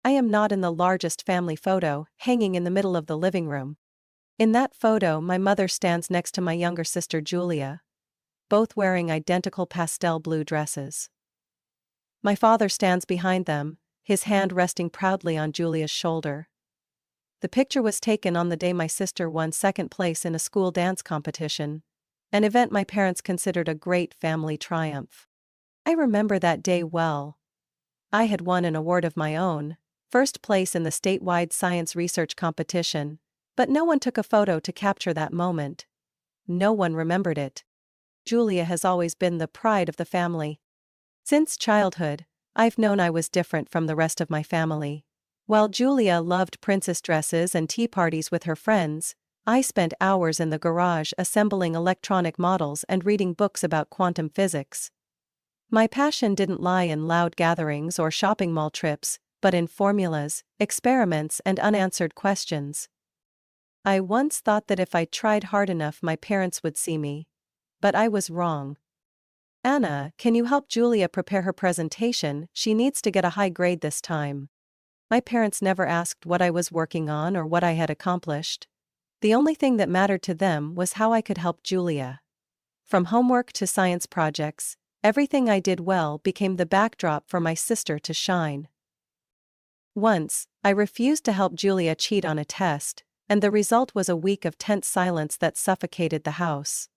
I am not in the largest family photo, hanging in the middle of the living room. In that photo, my mother stands next to my younger sister Julia, both wearing identical pastel blue dresses. My father stands behind them, his hand resting proudly on Julia's shoulder. The picture was taken on the day my sister won second place in a school dance competition, an event my parents considered a great family triumph. I remember that day well. I had won an award of my own, first place in the statewide science research competition, but no one took a photo to capture that moment. No one remembered it. Julia has always been the pride of the family. Since childhood, I've known I was different from the rest of my family. While Julia loved princess dresses and tea parties with her friends, I spent hours in the garage assembling electronic models and reading books about quantum physics. My passion didn't lie in loud gatherings or shopping mall trips, but in formulas, experiments, and unanswered questions. I once thought that if I tried hard enough my parents would see me. But I was wrong. Anna, can you help Julia prepare her presentation? She needs to get a high grade this time. My parents never asked what I was working on or what I had accomplished. The only thing that mattered to them was how I could help Julia. From homework to science projects, everything I did well became the backdrop for my sister to shine. Once, I refused to help Julia cheat on a test, and the result was a week of tense silence that suffocated the house.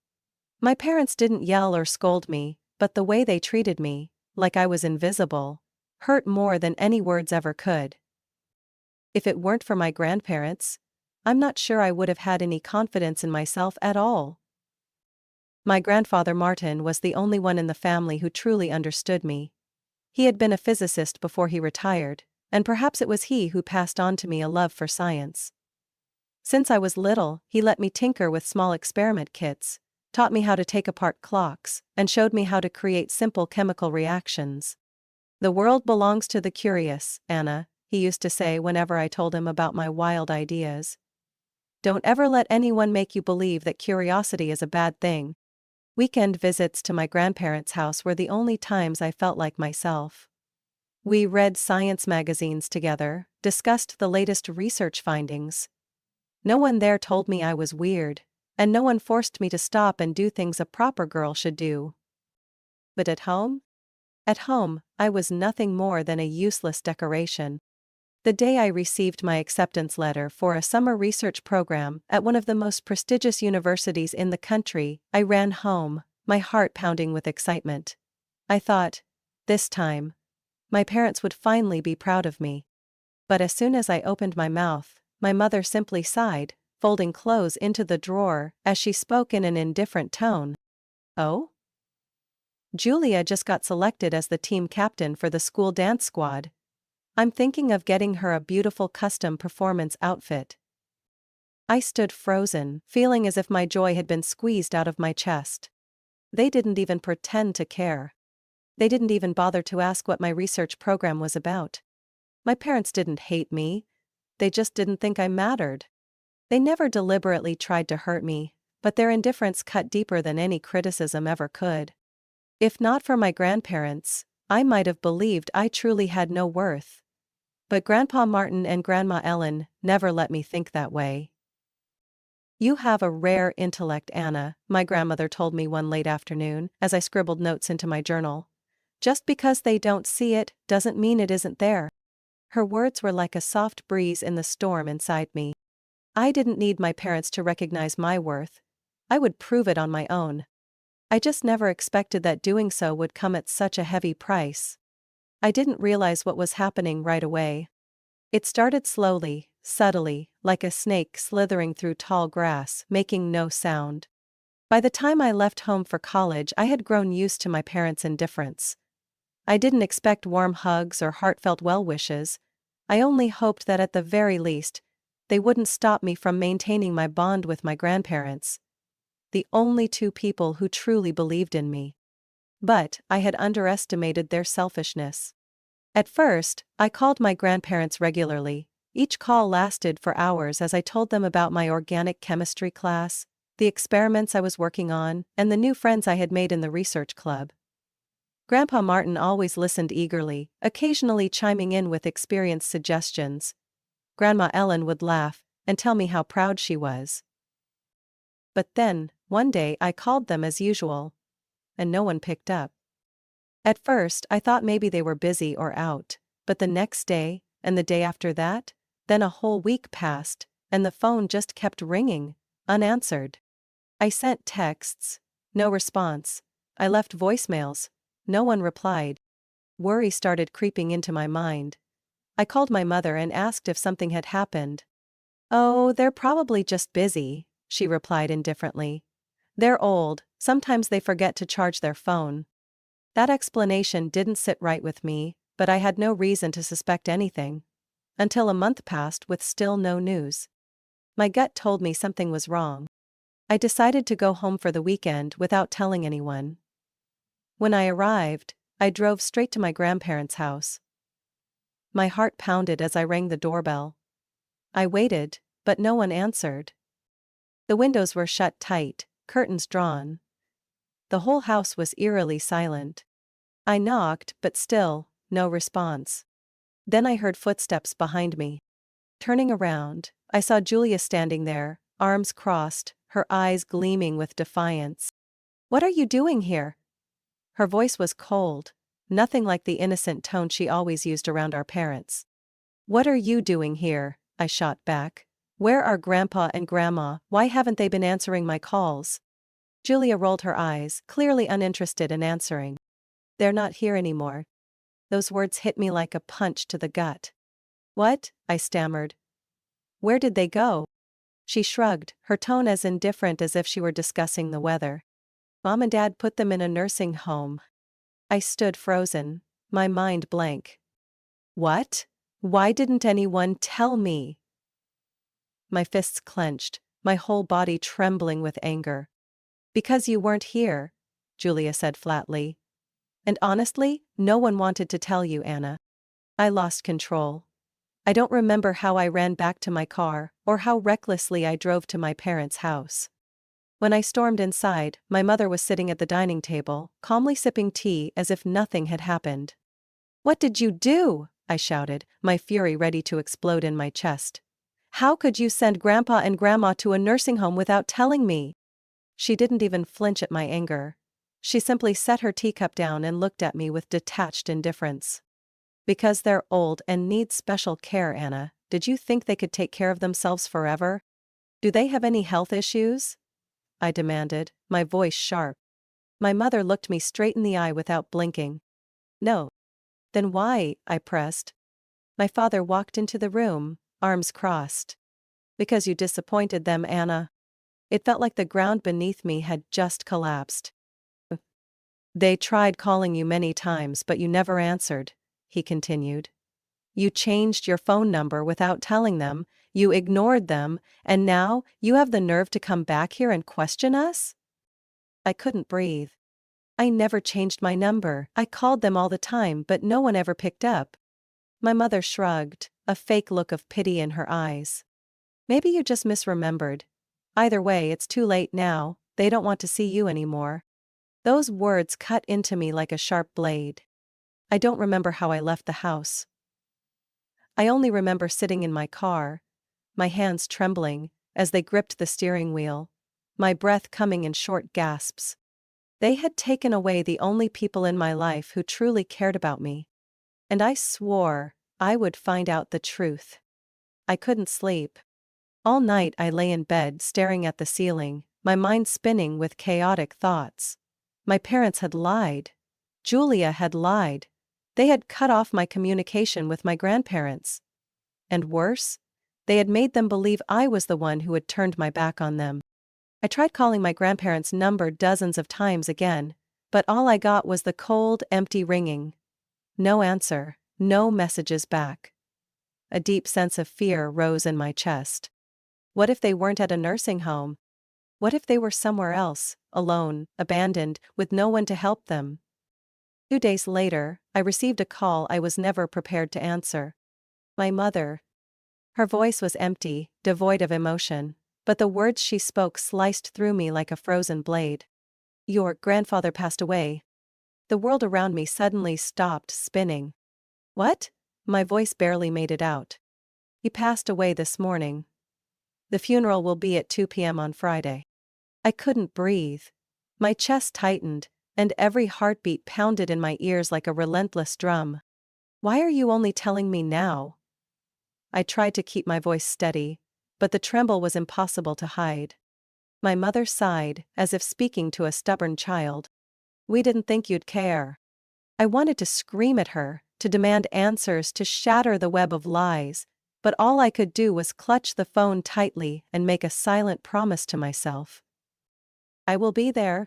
My parents didn't yell or scold me, but the way they treated me, like I was invisible, hurt more than any words ever could. If it weren't for my grandparents, I'm not sure I would have had any confidence in myself at all. My grandfather Martin was the only one in the family who truly understood me. He had been a physicist before he retired, and perhaps it was he who passed on to me a love for science. Since I was little, he let me tinker with small experiment kits, taught me how to take apart clocks, and showed me how to create simple chemical reactions. "The world belongs to the curious, Anna," he used to say whenever I told him about my wild ideas. "Don't ever let anyone make you believe that curiosity is a bad thing." Weekend visits to my grandparents' house were the only times I felt like myself. We read science magazines together, discussed the latest research findings. No one there told me I was weird, and no one forced me to stop and do things a proper girl should do. But at home? At home, I was nothing more than a useless decoration. The day I received my acceptance letter for a summer research program at one of the most prestigious universities in the country, I ran home, my heart pounding with excitement. I thought, this time, my parents would finally be proud of me. But as soon as I opened my mouth, my mother simply sighed, folding clothes into the drawer, as she spoke in an indifferent tone. "Oh? Julia just got selected as the team captain for the school dance squad. I'm thinking of getting her a beautiful custom performance outfit." I stood frozen, feeling as if my joy had been squeezed out of my chest. They didn't even pretend to care. They didn't even bother to ask what my research program was about. My parents didn't hate me. They just didn't think I mattered. They never deliberately tried to hurt me, but their indifference cut deeper than any criticism ever could. If not for my grandparents, I might have believed I truly had no worth. But Grandpa Martin and Grandma Ellen never let me think that way. "You have a rare intellect, Anna," my grandmother told me one late afternoon, as I scribbled notes into my journal. "Just because they don't see it doesn't mean it isn't there." Her words were like a soft breeze in the storm inside me. I didn't need my parents to recognize my worth. I would prove it on my own. I just never expected that doing so would come at such a heavy price. I didn't realize what was happening right away. It started slowly, subtly, like a snake slithering through tall grass, making no sound. By the time I left home for college, I had grown used to my parents' indifference. I didn't expect warm hugs or heartfelt well wishes. I only hoped that at the very least, they wouldn't stop me from maintaining my bond with my grandparents, the only two people who truly believed in me. But I had underestimated their selfishness. At first, I called my grandparents regularly. Each call lasted for hours as I told them about my organic chemistry class, the experiments I was working on, and the new friends I had made in the research club. Grandpa Martin always listened eagerly, occasionally chiming in with experienced suggestions. Grandma Ellen would laugh and tell me how proud she was. But then, one day I called them as usual, and no one picked up. At first I thought maybe they were busy or out, but the next day, and the day after that, then a whole week passed, and the phone just kept ringing, unanswered. I sent texts, no response. I left voicemails, no one replied. Worry started creeping into my mind. I called my mother and asked if something had happened. "Oh, they're probably just busy," she replied indifferently. "They're old, sometimes they forget to charge their phone." That explanation didn't sit right with me, but I had no reason to suspect anything. Until a month passed with still no news. My gut told me something was wrong. I decided to go home for the weekend without telling anyone. When I arrived, I drove straight to my grandparents' house. My heart pounded as I rang the doorbell. I waited, but no one answered. The windows were shut tight, curtains drawn. The whole house was eerily silent. I knocked, but still, no response. Then I heard footsteps behind me. Turning around, I saw Julia standing there, arms crossed, her eyes gleaming with defiance. "What are you doing here?" Her voice was cold, nothing like the innocent tone she always used around our parents. "What are you doing here?" I shot back. "Where are Grandpa and Grandma? Why haven't they been answering my calls?" Julia rolled her eyes, clearly uninterested in answering. "They're not here anymore." Those words hit me like a punch to the gut. "What?" I stammered. "Where did they go?" She shrugged, her tone as indifferent as if she were discussing the weather. "Mom and Dad put them in a nursing home." I stood frozen, my mind blank. "What? Why didn't anyone tell me?" My fists clenched, my whole body trembling with anger. "Because you weren't here," Julia said flatly. "And honestly, no one wanted to tell you, Anna." I lost control. I don't remember how I ran back to my car, or how recklessly I drove to my parents' house. When I stormed inside, my mother was sitting at the dining table, calmly sipping tea as if nothing had happened. "What did you do?" I shouted, my fury ready to explode in my chest. "How could you send Grandpa and Grandma to a nursing home without telling me?" She didn't even flinch at my anger. She simply set her teacup down and looked at me with detached indifference. "Because they're old and need special care, Anna. Did you think they could take care of themselves forever? Do they have any health issues?" I demanded, my voice sharp. My mother looked me straight in the eye without blinking. "No." "Then why?" I pressed. My father walked into the room, arms crossed. "Because you disappointed them, Anna." It felt like the ground beneath me had just collapsed. "They tried calling you many times but you never answered," he continued. "You changed your phone number without telling them, you ignored them, and now you have the nerve to come back here and question us?" I couldn't breathe. "I never changed my number. I called them all the time but no one ever picked up." My mother shrugged, a fake look of pity in her eyes. "Maybe you just misremembered. Either way, it's too late now, they don't want to see you anymore." Those words cut into me like a sharp blade. I don't remember how I left the house. I only remember sitting in my car, my hands trembling as they gripped the steering wheel, my breath coming in short gasps. They had taken away the only people in my life who truly cared about me. And I swore I would find out the truth. I couldn't sleep. All night I lay in bed staring at the ceiling, my mind spinning with chaotic thoughts. My parents had lied. Julia had lied. They had cut off my communication with my grandparents. And worse, they had made them believe I was the one who had turned my back on them. I tried calling my grandparents' number dozens of times again, but all I got was the cold, empty ringing. No answer, no messages back. A deep sense of fear rose in my chest. What if they weren't at a nursing home? What if they were somewhere else, alone, abandoned, with no one to help them? 2 days later, I received a call I was never prepared to answer. My mother. Her voice was empty, devoid of emotion, but the words she spoke sliced through me like a frozen blade. "Your grandfather passed away." The world around me suddenly stopped spinning. What? My voice barely made it out. He passed away this morning. The funeral will be at 2 p.m. on Friday. I couldn't breathe. My chest tightened, and every heartbeat pounded in my ears like a relentless drum. Why are you only telling me now? I tried to keep my voice steady, but the tremble was impossible to hide. My mother sighed, as if speaking to a stubborn child. We didn't think you'd care. I wanted to scream at her, to demand answers, to shatter the web of lies, but all I could do was clutch the phone tightly and make a silent promise to myself. I will be there.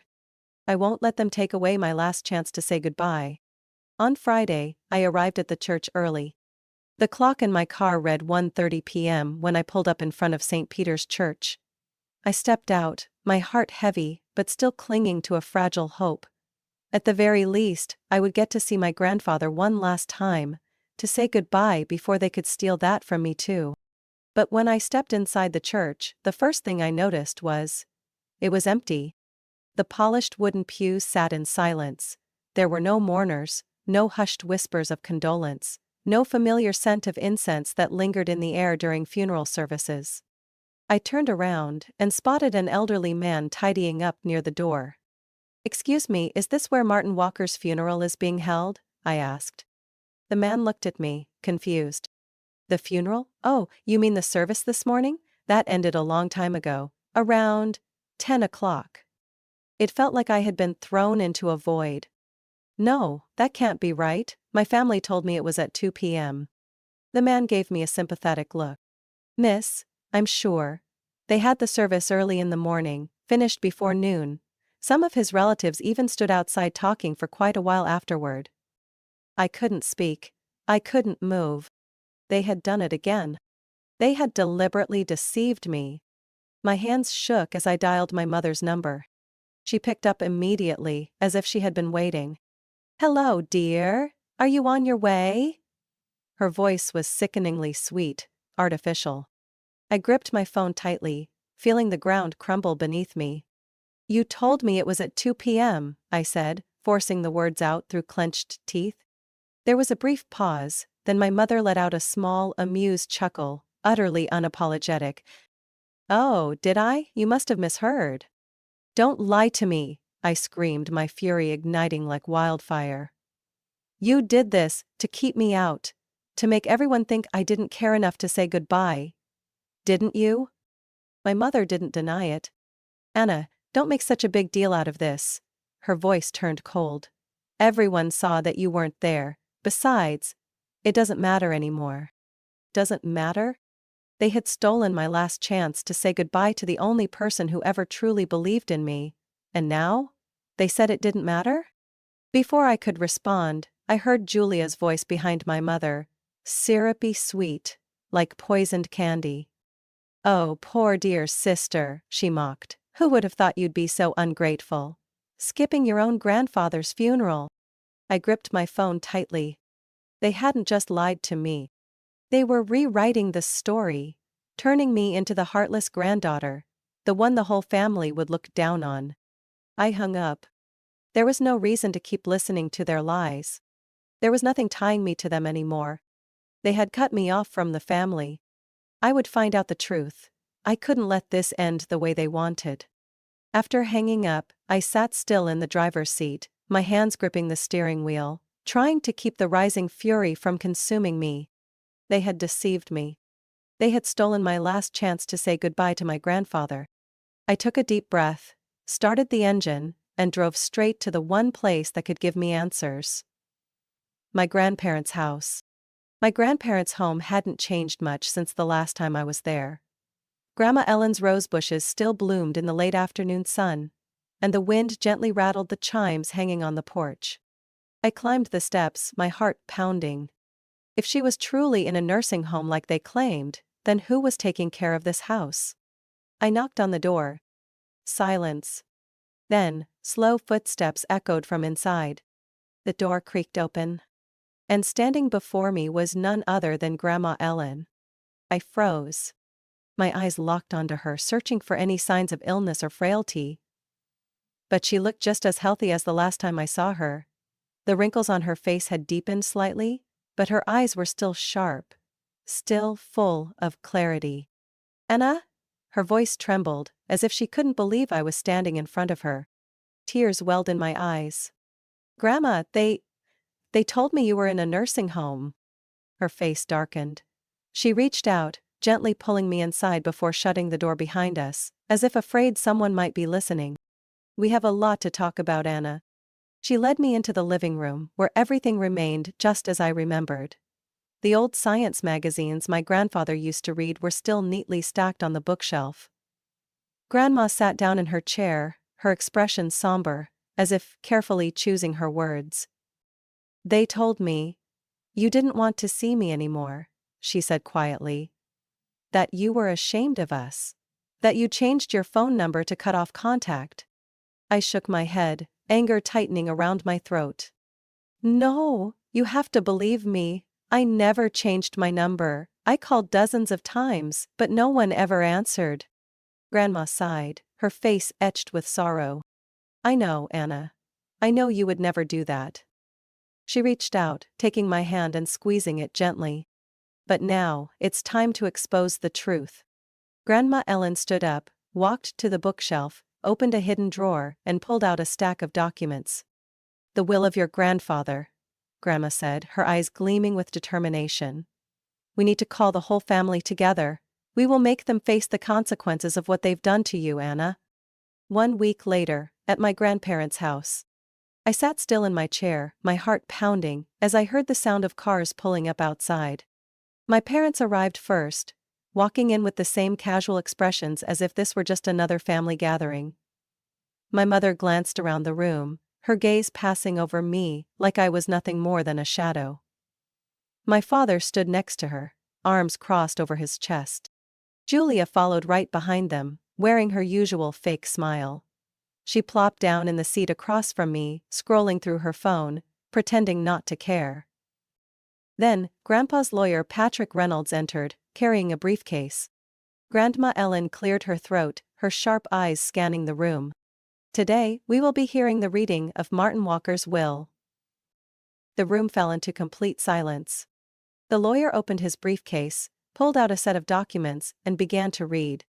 I won't let them take away my last chance to say goodbye. On Friday, I arrived at the church early. The clock in my car read 1:30 p.m. when I pulled up in front of St. Peter's Church. I stepped out, my heart heavy, but still clinging to a fragile hope. At the very least, I would get to see my grandfather one last time, to say goodbye before they could steal that from me too. But when I stepped inside the church, the first thing I noticed was, it was empty. The polished wooden pews sat in silence. There were no mourners, no hushed whispers of condolence, no familiar scent of incense that lingered in the air during funeral services. I turned around and spotted an elderly man tidying up near the door. "Excuse me, is this where Martin Walker's funeral is being held?" I asked. The man looked at me, confused. "The funeral? Oh, you mean the service this morning? That ended a long time ago, around 10 o'clock. It felt like I had been thrown into a void. "No, that can't be right. My family told me it was at 2 p.m. The man gave me a sympathetic look. "Miss, I'm sure. They had the service early in the morning, finished before noon. Some of his relatives even stood outside talking for quite a while afterward." I couldn't speak. I couldn't move. They had done it again. They had deliberately deceived me. My hands shook as I dialed my mother's number. She picked up immediately, as if she had been waiting. "Hello, dear. Are you on your way?" Her voice was sickeningly sweet, artificial. I gripped my phone tightly, feeling the ground crumble beneath me. "You told me it was at 2 p.m., I said, forcing the words out through clenched teeth. There was a brief pause, then my mother let out a small, amused chuckle, utterly unapologetic. "Oh, did I? You must have misheard." "Don't lie to me," I screamed, my fury igniting like wildfire. "You did this to keep me out, to make everyone think I didn't care enough to say goodbye. Didn't you?" My mother didn't deny it. "Anna, don't make such a big deal out of this." Her voice turned cold. "Everyone saw that you weren't there. Besides, it doesn't matter anymore." Doesn't matter? They had stolen my last chance to say goodbye to the only person who ever truly believed in me. And now? They said it didn't matter? Before I could respond, I heard Julia's voice behind my mother, syrupy sweet, like poisoned candy. "Oh, poor dear sister," she mocked. "Who would have thought you'd be so ungrateful? Skipping your own grandfather's funeral." I gripped my phone tightly. They hadn't just lied to me. They were rewriting the story, turning me into the heartless granddaughter, the one the whole family would look down on. I hung up. There was no reason to keep listening to their lies. There was nothing tying me to them anymore. They had cut me off from the family. I would find out the truth. I couldn't let this end the way they wanted. After hanging up, I sat still in the driver's seat, my hands gripping the steering wheel, trying to keep the rising fury from consuming me. They had deceived me. They had stolen my last chance to say goodbye to my grandfather. I took a deep breath, started the engine, and drove straight to the one place that could give me answers. My grandparents' house. My grandparents' home hadn't changed much since the last time I was there. Grandma Ellen's rose bushes still bloomed in the late afternoon sun, and the wind gently rattled the chimes hanging on the porch. I climbed the steps, my heart pounding. If she was truly in a nursing home like they claimed, then who was taking care of this house? I knocked on the door. Silence. Then, slow footsteps echoed from inside. The door creaked open. And standing before me was none other than Grandma Ellen. I froze. My eyes locked onto her, searching for any signs of illness or frailty. But she looked just as healthy as the last time I saw her. The wrinkles on her face had deepened slightly, but her eyes were still sharp, still full of clarity. "Anna?" Her voice trembled, as if she couldn't believe I was standing in front of her. Tears welled in my eyes. "Grandma, they told me you were in a nursing home." Her face darkened. She reached out, gently pulling me inside before shutting the door behind us, as if afraid someone might be listening. "We have a lot to talk about, Anna." She led me into the living room, where everything remained just as I remembered. The old science magazines my grandfather used to read were still neatly stacked on the bookshelf. Grandma sat down in her chair, her expression somber, as if carefully choosing her words. "They told me you didn't want to see me anymore," she said quietly. "That you were ashamed of us. That you changed your phone number to cut off contact." I shook my head, anger tightening around my throat. "No, you have to believe me. I never changed my number. I called dozens of times, but no one ever answered." Grandma sighed, her face etched with sorrow. "I know, Anna. I know you would never do that." She reached out, taking my hand and squeezing it gently. "But now, it's time to expose the truth." Grandma Ellen stood up, walked to the bookshelf, opened a hidden drawer, and pulled out a stack of documents. "The will of your grandfather," Grandma said, her eyes gleaming with determination. "We need to call the whole family together. We will make them face the consequences of what they've done to you, Anna." 1 week later, at my grandparents' house. I sat still in my chair, my heart pounding, as I heard the sound of cars pulling up outside. My parents arrived first, walking in with the same casual expressions as if this were just another family gathering. My mother glanced around the room, her gaze passing over me like I was nothing more than a shadow. My father stood next to her, arms crossed over his chest. Julia followed right behind them, wearing her usual fake smile. She plopped down in the seat across from me, scrolling through her phone, pretending not to care. Then, Grandpa's lawyer Patrick Reynolds entered, carrying a briefcase. Grandma Ellen cleared her throat, her sharp eyes scanning the room. "Today, we will be hearing the reading of Martin Walker's will." The room fell into complete silence. The lawyer opened his briefcase, pulled out a set of documents, and began to read.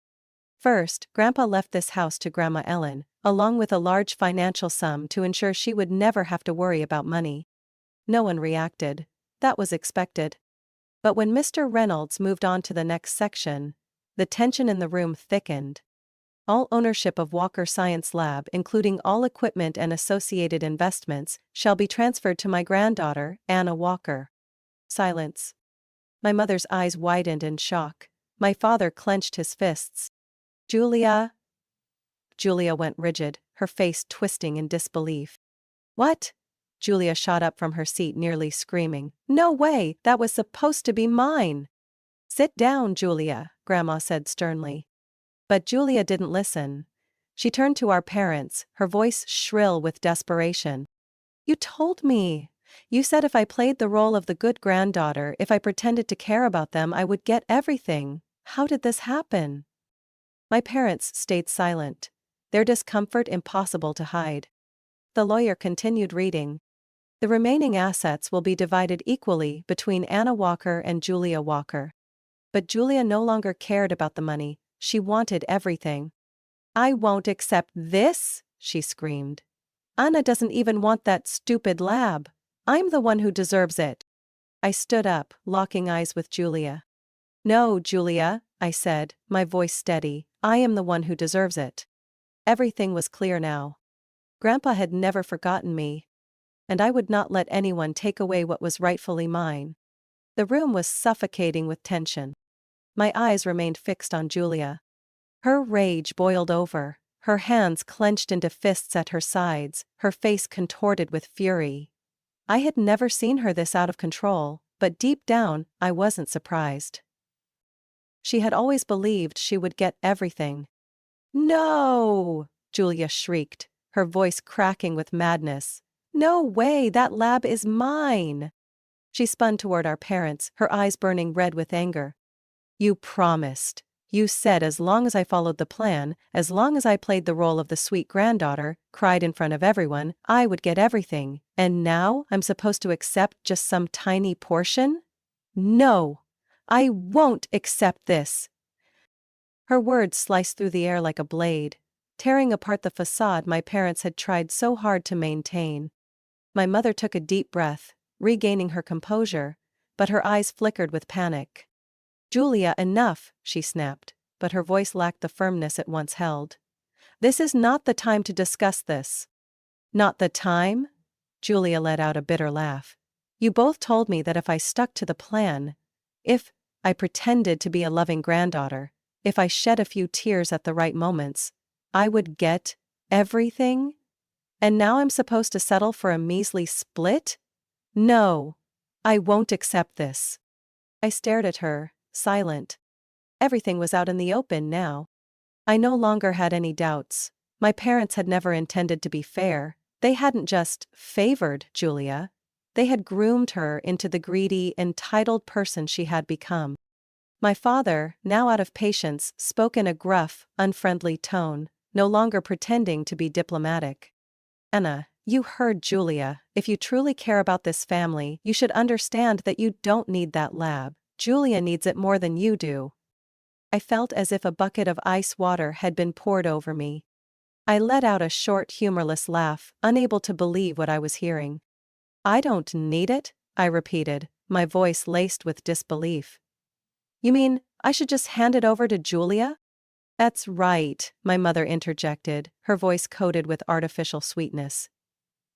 First, Grandpa left this house to Grandma Ellen, along with a large financial sum to ensure she would never have to worry about money. No one reacted. That was expected. But when Mr. Reynolds moved on to the next section, the tension in the room thickened. "All ownership of Walker Science Lab, including all equipment and associated investments, shall be transferred to my granddaughter, Anna Walker." Silence. My mother's eyes widened in shock. My father clenched his fists. "Julia?" Julia went rigid, her face twisting in disbelief. "What?" Julia shot up from her seat, nearly screaming. "No way, that was supposed to be mine." "Sit down, Julia," Grandma said sternly. But Julia didn't listen. She turned to our parents, her voice shrill with desperation. "You told me. You said if I played the role of the good granddaughter, if I pretended to care about them, I would get everything. How did this happen?" My parents stayed silent, their discomfort impossible to hide. The lawyer continued reading. "The remaining assets will be divided equally between Anna Walker and Julia Walker." But Julia no longer cared about the money, she wanted everything. "I won't accept this," she screamed. "Anna doesn't even want that stupid lab. I'm the one who deserves it." I stood up, locking eyes with Julia. "No, Julia," I said, my voice steady, "I am the one who deserves it." Everything was clear now. Grandpa had never forgotten me. And I would not let anyone take away what was rightfully mine. The room was suffocating with tension. My eyes remained fixed on Julia. Her rage boiled over, her hands clenched into fists at her sides, her face contorted with fury. I had never seen her this out of control, but deep down, I wasn't surprised. She had always believed she would get everything. "No!" Julia shrieked, her voice cracking with madness. "No way, that lab is mine!" She spun toward our parents, her eyes burning red with anger. "You promised. You said as long as I followed the plan, as long as I played the role of the sweet granddaughter, cried in front of everyone, I would get everything, and now I'm supposed to accept just some tiny portion? No! I won't accept this! Her words sliced through the air like a blade, tearing apart the facade my parents had tried so hard to maintain. My mother took a deep breath, regaining her composure, but her eyes flickered with panic. Julia, enough, she snapped, but her voice lacked the firmness it once held. This is not the time to discuss this. Not the time? Julia let out a bitter laugh. You both told me that if I stuck to the plan, if I pretended to be a loving granddaughter, if I shed a few tears at the right moments, I would get everything? And now I'm supposed to settle for a measly split? No, I won't accept this. I stared at her, silent. Everything was out in the open now. I no longer had any doubts. My parents had never intended to be fair. They hadn't just favored Julia. They had groomed her into the greedy, entitled person she had become. My father, now out of patience, spoke in a gruff, unfriendly tone, no longer pretending to be diplomatic. Anna, you heard Julia. If you truly care about this family, you should understand that you don't need that lab. Julia needs it more than you do. I felt as if a bucket of ice water had been poured over me. I let out a short, humorless laugh, unable to believe what I was hearing. I don't need it, I repeated, my voice laced with disbelief. You mean, I should just hand it over to Julia? That's right, my mother interjected, her voice coated with artificial sweetness.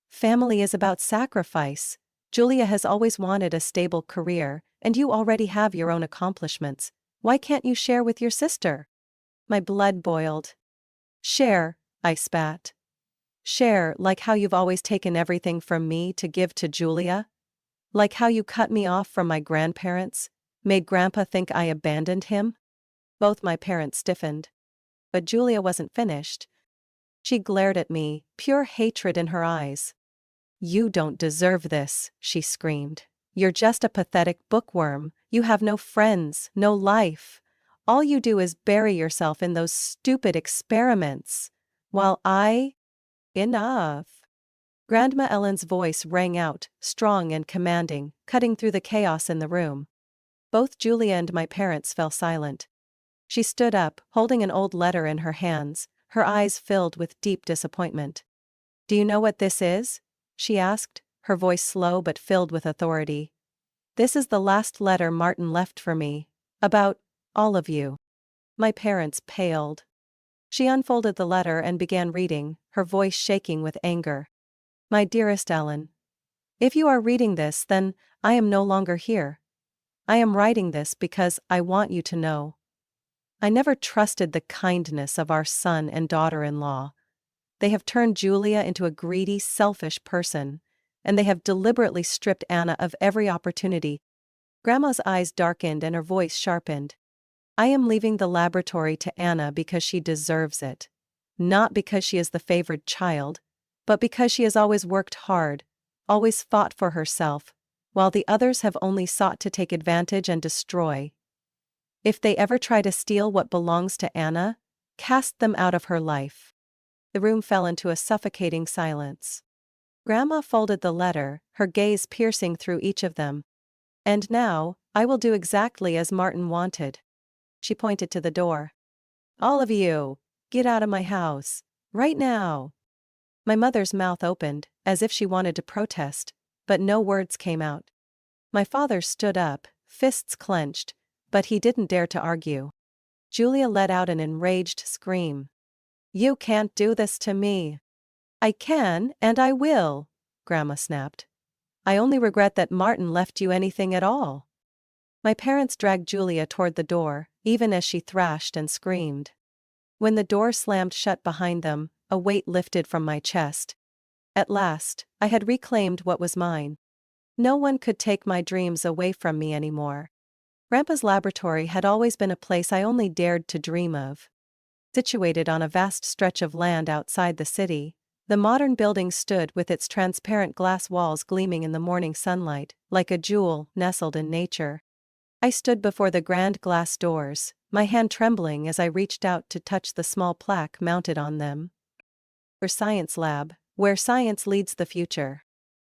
Family is about sacrifice. Julia has always wanted a stable career, and you already have your own accomplishments. Why can't you share with your sister? My blood boiled. Share, I spat. Share, like how you've always taken everything from me to give to Julia? Like how you cut me off from my grandparents? Made Grandpa think I abandoned him? Both my parents stiffened. But Julia wasn't finished. She glared at me, pure hatred in her eyes. You don't deserve this, she screamed. You're just a pathetic bookworm. You have no friends, no life. All you do is bury yourself in those stupid experiments. While I... Enough. Grandma Ellen's voice rang out, strong and commanding, cutting through the chaos in the room. Both Julia and my parents fell silent. She stood up, holding an old letter in her hands, her eyes filled with deep disappointment. Do you know what this is? She asked, her voice slow but filled with authority. This is the last letter Martin left for me. About all of you. My parents paled. She unfolded the letter and began reading, her voice shaking with anger. My dearest Ellen. If you are reading this, then I am no longer here. I am writing this because I want you to know. I never trusted the kindness of our son and daughter-in-law. They have turned Julia into a greedy, selfish person, and they have deliberately stripped Anna of every opportunity. Grandma's eyes darkened and her voice sharpened. I am leaving the laboratory to Anna because she deserves it. Not because she is the favored child, but because she has always worked hard, always fought for herself, while the others have only sought to take advantage and destroy. If they ever try to steal what belongs to Anna, cast them out of her life. The room fell into a suffocating silence. Grandma folded the letter, her gaze piercing through each of them. And now, I will do exactly as Martin wanted. She pointed to the door. All of you, get out of my house, right now. My mother's mouth opened, as if she wanted to protest, but no words came out. My father stood up, fists clenched, but he didn't dare to argue. Julia let out an enraged scream. You can't do this to me. I can, and I will, Grandma snapped. I only regret that Martin left you anything at all. My parents dragged Julia toward the door, even as she thrashed and screamed. When the door slammed shut behind them, a weight lifted from my chest. At last, I had reclaimed what was mine. No one could take my dreams away from me anymore. Grandpa's laboratory had always been a place I only dared to dream of. Situated on a vast stretch of land outside the city, the modern building stood with its transparent glass walls gleaming in the morning sunlight, like a jewel nestled in nature. I stood before the grand glass doors, my hand trembling as I reached out to touch the small plaque mounted on them. For Science Lab, where science leads the future.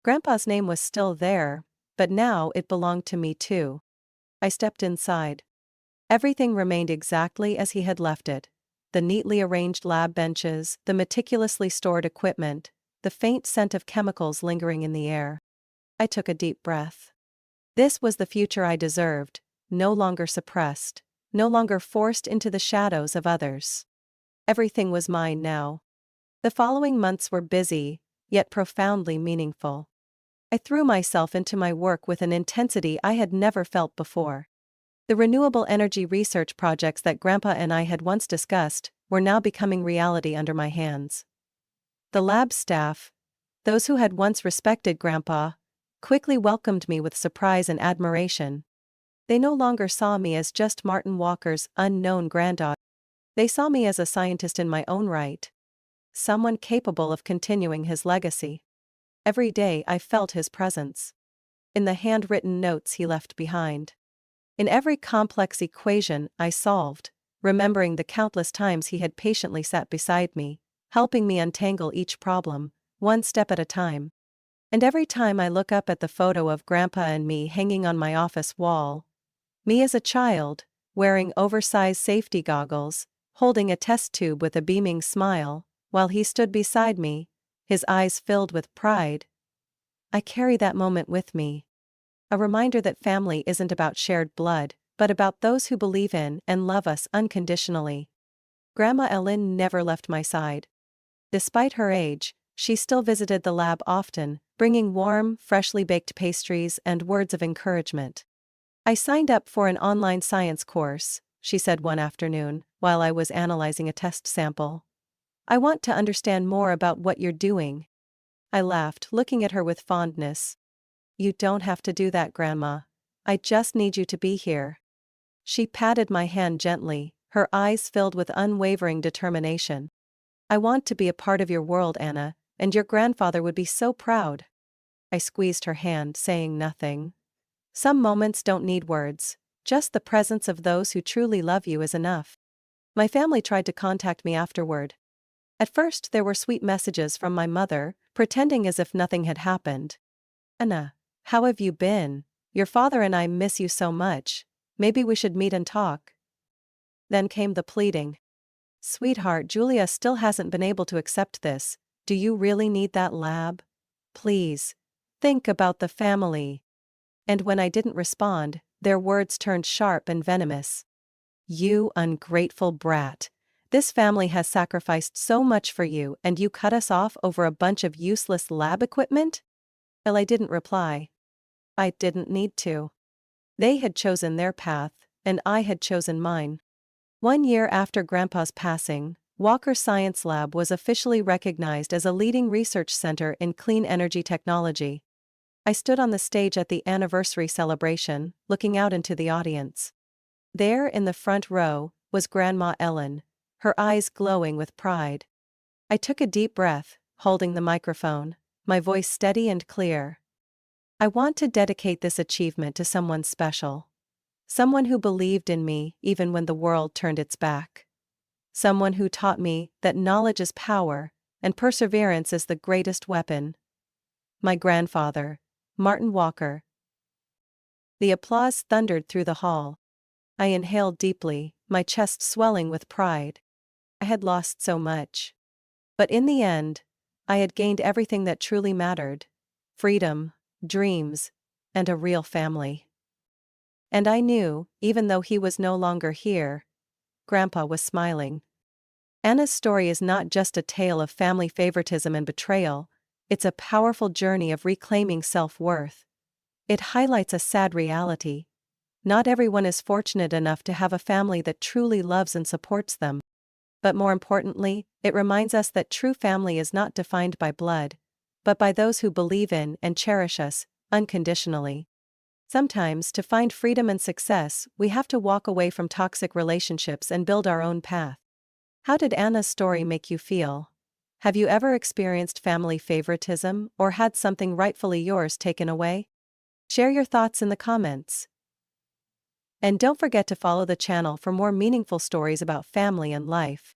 Grandpa's name was still there, but now it belonged to me too. I stepped inside. Everything remained exactly as he had left it. The neatly arranged lab benches, the meticulously stored equipment, the faint scent of chemicals lingering in the air. I took a deep breath. This was the future I deserved, no longer suppressed, no longer forced into the shadows of others. Everything was mine now. The following months were busy, yet profoundly meaningful. I threw myself into my work with an intensity I had never felt before. The renewable energy research projects that Grandpa and I had once discussed were now becoming reality under my hands. The lab staff, those who had once respected Grandpa, quickly welcomed me with surprise and admiration. They no longer saw me as just Martin Walker's unknown granddaughter. They saw me as a scientist in my own right. Someone capable of continuing his legacy. Every day I felt his presence. In the handwritten notes he left behind. In every complex equation I solved, remembering the countless times he had patiently sat beside me, helping me untangle each problem, one step at a time. And every time I look up at the photo of Grandpa and me hanging on my office wall, me as a child, wearing oversized safety goggles, holding a test tube with a beaming smile, while he stood beside me, his eyes filled with pride, I carry that moment with me. A reminder that family isn't about shared blood, but about those who believe in and love us unconditionally. Grandma Ellen never left my side. Despite her age, she still visited the lab often, bringing warm, freshly baked pastries and words of encouragement. I signed up for an online science course, she said one afternoon, while I was analyzing a test sample. I want to understand more about what you're doing. I laughed, looking at her with fondness. You don't have to do that, Grandma. I just need you to be here. She patted my hand gently, her eyes filled with unwavering determination. I want to be a part of your world, Anna, and your grandfather would be so proud. I squeezed her hand, saying nothing. Some moments don't need words, just the presence of those who truly love you is enough. My family tried to contact me afterward. At first there were sweet messages from my mother, pretending as if nothing had happened. Anna, how have you been? Your father and I miss you so much. Maybe we should meet and talk. Then came the pleading. Sweetheart, Julia still hasn't been able to accept this. Do you really need that lab? Please. Think about the family. And when I didn't respond, their words turned sharp and venomous. You ungrateful brat. This family has sacrificed so much for you and you cut us off over a bunch of useless lab equipment? Well, I didn't reply. I didn't need to. They had chosen their path, and I had chosen mine. 1 year after Grandpa's passing, Walker Science Lab was officially recognized as a leading research center in clean energy technology. I stood on the stage at the anniversary celebration, looking out into the audience. There in the front row was Grandma Ellen, her eyes glowing with pride. I took a deep breath, holding the microphone, my voice steady and clear. I want to dedicate this achievement to someone special. Someone who believed in me even when the world turned its back. Someone who taught me that knowledge is power, and perseverance is the greatest weapon. My grandfather, Martin Walker. The applause thundered through the hall. I inhaled deeply, my chest swelling with pride. I had lost so much. But in the end, I had gained everything that truly mattered. Freedom, dreams, and a real family. And I knew, even though he was no longer here, Grandpa was smiling. Anna's story is not just a tale of family favoritism and betrayal, it's a powerful journey of reclaiming self-worth. It highlights a sad reality. Not everyone is fortunate enough to have a family that truly loves and supports them. But more importantly, it reminds us that true family is not defined by blood, but by those who believe in and cherish us, unconditionally. Sometimes, to find freedom and success, we have to walk away from toxic relationships and build our own path. How did Anna's story make you feel? Have you ever experienced family favoritism or had something rightfully yours taken away? Share your thoughts in the comments. And don't forget to follow the channel for more meaningful stories about family and life.